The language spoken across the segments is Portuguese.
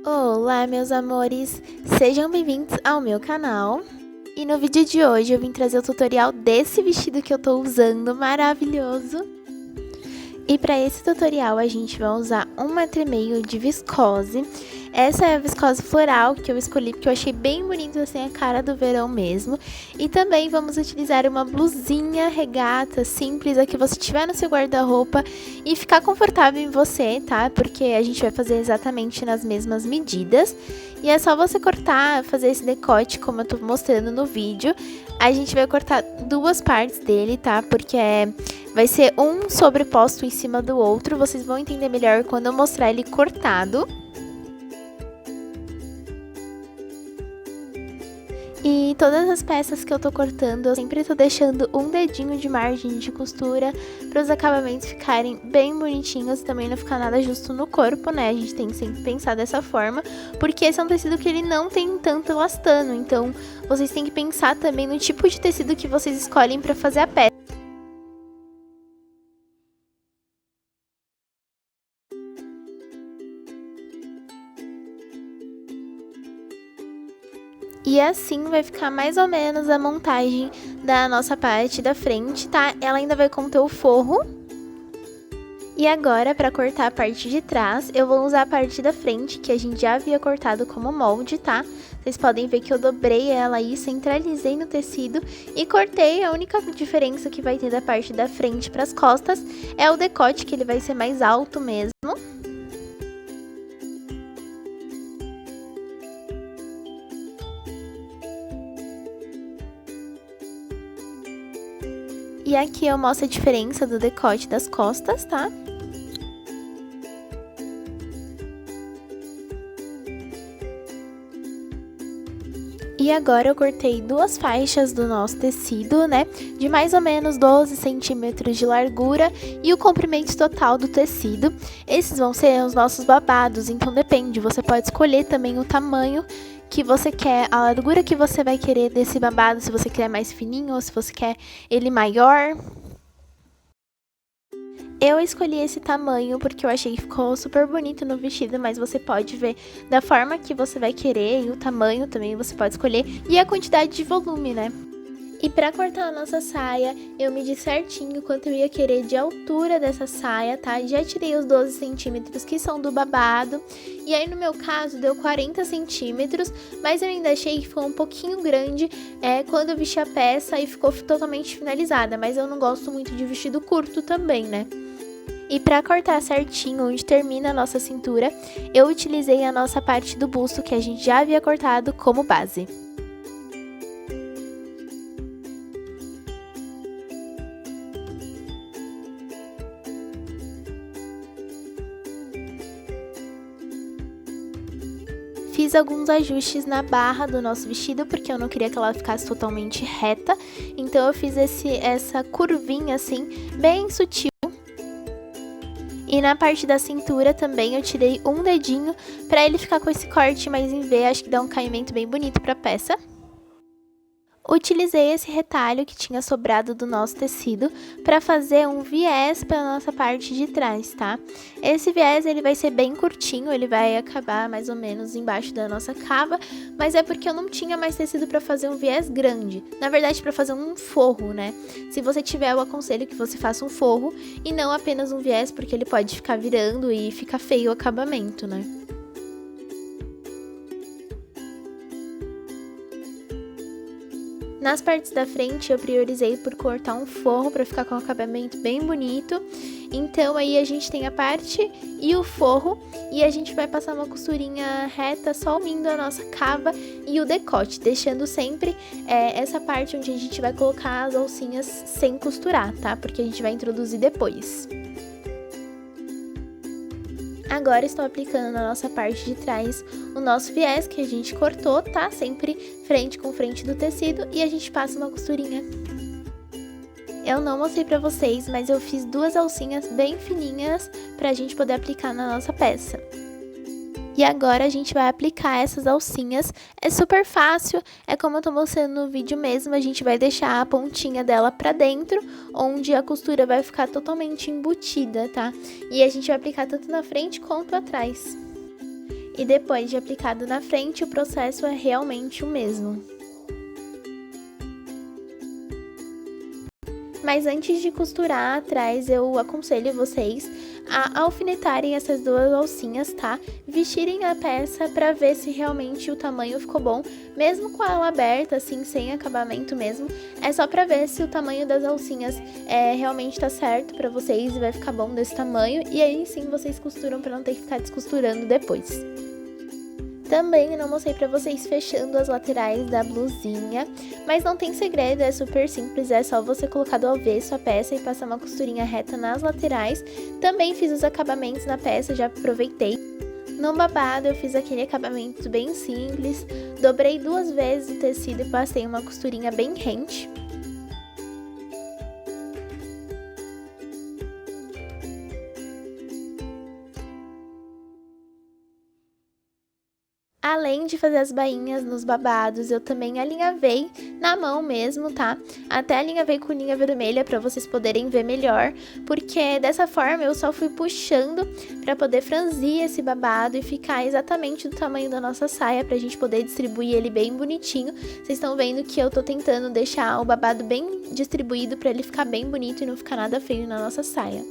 Olá, meus amores! Sejam bem-vindos ao meu canal. E no vídeo de hoje eu vim trazer o tutorial desse vestido que eu tô usando, maravilhoso. E para esse tutorial a gente vai usar 1,5 m de viscose. Essa é a viscose floral que eu escolhi porque eu achei bem bonito, assim, a cara do verão mesmo. E também vamos utilizar uma blusinha regata simples, a que você tiver no seu guarda-roupa e ficar confortável em você, tá? Porque a gente vai fazer exatamente nas mesmas medidas. E é só você cortar, fazer esse decote como eu tô mostrando no vídeo. A gente vai cortar duas partes dele, tá? Porque vai ser um sobreposto em cima do outro. Vocês vão entender melhor quando eu mostrar ele cortado. E todas as peças que eu tô cortando, eu sempre tô deixando um dedinho de margem de costura para os acabamentos ficarem bem bonitinhos e também não ficar nada justo no corpo, né? A gente tem que sempre pensar dessa forma, porque esse é um tecido que ele não tem tanto elastano, então vocês têm que pensar também no tipo de tecido que vocês escolhem para fazer a peça. E assim vai ficar mais ou menos a montagem da nossa parte da frente, tá? Ela ainda vai conter o forro. E agora, para cortar a parte de trás, eu vou usar a parte da frente, que a gente já havia cortado como molde, tá? Vocês podem ver que eu dobrei ela aí, centralizei no tecido e cortei. A única diferença que vai ter da parte da frente para as costas é o decote, que ele vai ser mais alto mesmo. E aqui eu mostro a diferença do decote das costas, tá? E agora eu cortei duas faixas do nosso tecido, né? De mais ou menos 12 centímetros de largura e o comprimento total do tecido. Esses vão ser os nossos babados, então depende, você pode escolher também o tamanho que você quer, a largura que você vai querer desse babado, se você quer mais fininho ou se você quer ele maior. Eu escolhi esse tamanho porque eu achei que ficou super bonito no vestido, mas você pode ver da forma que você vai querer e o tamanho também você pode escolher e a quantidade de volume, né? E pra cortar a nossa saia, eu medi certinho quanto eu ia querer de altura dessa saia, tá? Já tirei os 12 centímetros que são do babado. E aí, no meu caso, deu 40 centímetros, mas eu ainda achei que ficou um pouquinho grande quando eu vesti a peça e ficou totalmente finalizada. Mas eu não gosto muito de vestido curto também, né? E para cortar certinho onde termina a nossa cintura, eu utilizei a nossa parte do busto que a gente já havia cortado como base. Fiz alguns ajustes na barra do nosso vestido, porque eu não queria que ela ficasse totalmente reta. Então eu fiz essa curvinha assim, bem sutil. E na parte da cintura também eu tirei um dedinho para ele ficar com esse corte mais em V, acho que dá um caimento bem bonito para a peça. Utilizei esse retalho que tinha sobrado do nosso tecido para fazer um viés para nossa parte de trás, tá? Esse viés ele vai ser bem curtinho, ele vai acabar mais ou menos embaixo da nossa cava, mas é porque eu não tinha mais tecido para fazer um viés grande. Na verdade, para fazer um forro, né? Se você tiver, eu aconselho que você faça um forro e não apenas um viés, porque ele pode ficar virando e fica feio o acabamento, né? Nas partes da frente eu priorizei por cortar um forro para ficar com um acabamento bem bonito. Então aí a gente tem a parte e o forro e a gente vai passar uma costurinha reta só unindo a nossa cava e o decote, deixando sempre essa parte onde a gente vai colocar as alcinhas sem costurar, tá? Porque a gente vai introduzir depois. Agora estou aplicando na nossa parte de trás o nosso viés que a gente cortou, tá? Sempre frente com frente do tecido e a gente passa uma costurinha. Eu não mostrei pra vocês, mas eu fiz duas alcinhas bem fininhas pra gente poder aplicar na nossa peça. E agora a gente vai aplicar essas alcinhas, é super fácil, é como eu tô mostrando no vídeo mesmo, a gente vai deixar a pontinha dela pra dentro, onde a costura vai ficar totalmente embutida, tá? E a gente vai aplicar tanto na frente quanto atrás. E depois de aplicado na frente, o processo é realmente o mesmo. Mas antes de costurar atrás, eu aconselho vocês a alfinetarem essas duas alcinhas, tá? Vestirem a peça pra ver se realmente o tamanho ficou bom, mesmo com ela aberta, assim, sem acabamento mesmo. É só pra ver se o tamanho das alcinhas realmente tá certo pra vocês e vai ficar bom desse tamanho. E aí sim vocês costuram pra não ter que ficar descosturando depois. Também não mostrei pra vocês fechando as laterais da blusinha, mas não tem segredo, é super simples, é só você colocar do avesso a peça e passar uma costurinha reta nas laterais. Também fiz os acabamentos na peça, já aproveitei. No babado eu fiz aquele acabamento bem simples, dobrei 2 vezes o tecido e passei uma costurinha bem rente. Além de fazer as bainhas nos babados, eu também alinhavei na mão mesmo, tá? Até alinhavei com linha vermelha pra vocês poderem ver melhor, porque dessa forma eu só fui puxando pra poder franzir esse babado e ficar exatamente do tamanho da nossa saia, pra gente poder distribuir ele bem bonitinho. Vocês estão vendo que eu tô tentando deixar o babado bem distribuído pra ele ficar bem bonito e não ficar nada feio na nossa saia.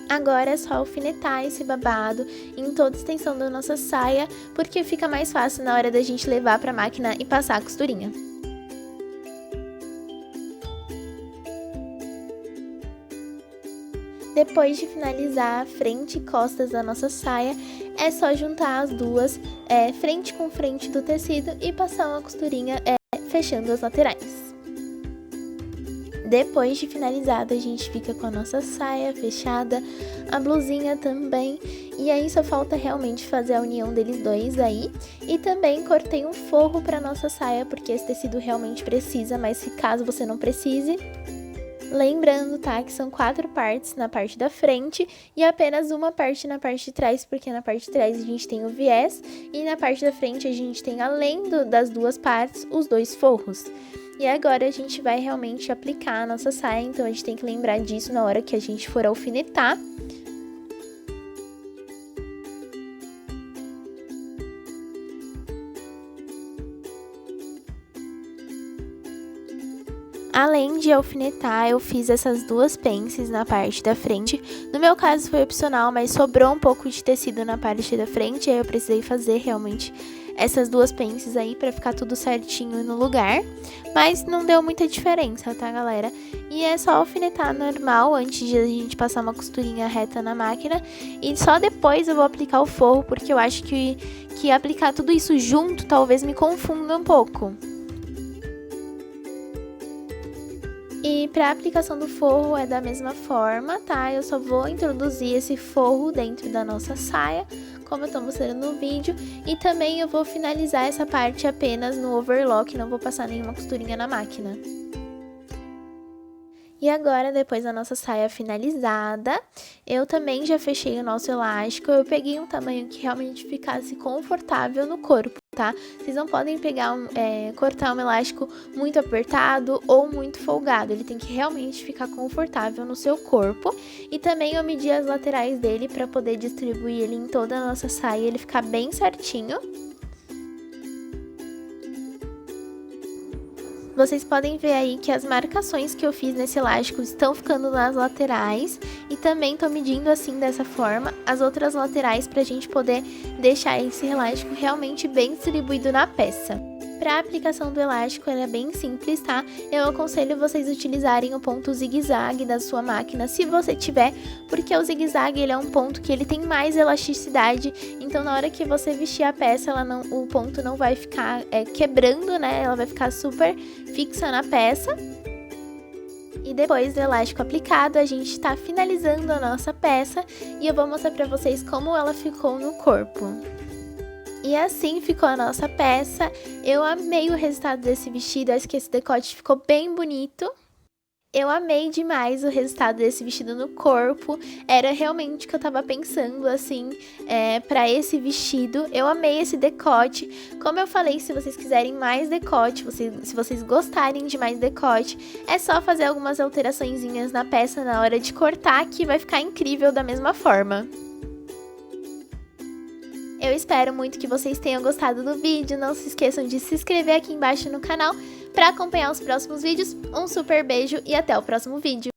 Agora é só alfinetar esse babado em toda a extensão da nossa saia, porque fica mais fácil na hora da gente levar pra máquina e passar a costurinha. Depois de finalizar a frente e costas da nossa saia, é só juntar as duas frente com frente do tecido e passar uma costurinha fechando as laterais. Depois de finalizada, a gente fica com a nossa saia fechada, a blusinha também, e aí só falta realmente fazer a união deles dois aí. E também cortei um forro para nossa saia, porque esse tecido realmente precisa, mas se caso você não precise, lembrando, tá, que são 4 partes na parte da frente e apenas uma parte na parte de trás, porque na parte de trás a gente tem o viés e na parte da frente a gente tem, além das 2 partes, os 2 forros. E agora a gente vai realmente aplicar a nossa saia, então a gente tem que lembrar disso na hora que a gente for alfinetar. Além de alfinetar, eu fiz essas 2 pences na parte da frente. No meu caso foi opcional, mas sobrou um pouco de tecido na parte da frente, aí eu precisei fazer realmente essas 2 pences aí pra ficar tudo certinho no lugar. Mas não deu muita diferença, tá, galera? E é só alfinetar normal antes de a gente passar uma costurinha reta na máquina. E só depois eu vou aplicar o forro, porque eu acho que aplicar tudo isso junto talvez me confunda um pouco. E para a aplicação do forro é da mesma forma, tá? Eu só vou introduzir esse forro dentro da nossa saia, como eu tô mostrando no vídeo. E também eu vou finalizar essa parte apenas no overlock, não vou passar nenhuma costurinha na máquina. E agora, depois da nossa saia finalizada, eu também já fechei o nosso elástico. Eu peguei um tamanho que realmente ficasse confortável no corpo, tá? Vocês não podem pegar cortar um elástico muito apertado ou muito folgado. Ele tem que realmente ficar confortável no seu corpo. E também eu medi as laterais dele para poder distribuir ele em toda a nossa saia e ele ficar bem certinho. Vocês podem ver aí que as marcações que eu fiz nesse elástico estão ficando nas laterais e também tô medindo assim dessa forma as outras laterais pra gente poder deixar esse elástico realmente bem distribuído na peça. Para a aplicação do elástico, ela é bem simples, tá? Eu aconselho vocês utilizarem o ponto zigue-zague da sua máquina, se você tiver, porque o zigue-zague ele é um ponto que ele tem mais elasticidade, então na hora que você vestir a peça, o ponto não vai ficar quebrando, né? Ela vai ficar super fixa na peça. E depois do elástico aplicado, a gente tá finalizando a nossa peça e eu vou mostrar pra vocês como ela ficou no corpo. E assim ficou a nossa peça. Eu amei o resultado desse vestido, acho que esse decote ficou bem bonito. Eu amei demais o resultado desse vestido no corpo, era realmente o que eu tava pensando, assim, pra esse vestido. Eu amei esse decote. Como eu falei, se vocês quiserem mais decote, se vocês gostarem de mais decote, é só fazer algumas alteraçõezinhas na peça na hora de cortar, que vai ficar incrível da mesma forma. Eu espero muito que vocês tenham gostado do vídeo. Não se esqueçam de se inscrever aqui embaixo no canal para acompanhar os próximos vídeos. Um super beijo e até o próximo vídeo.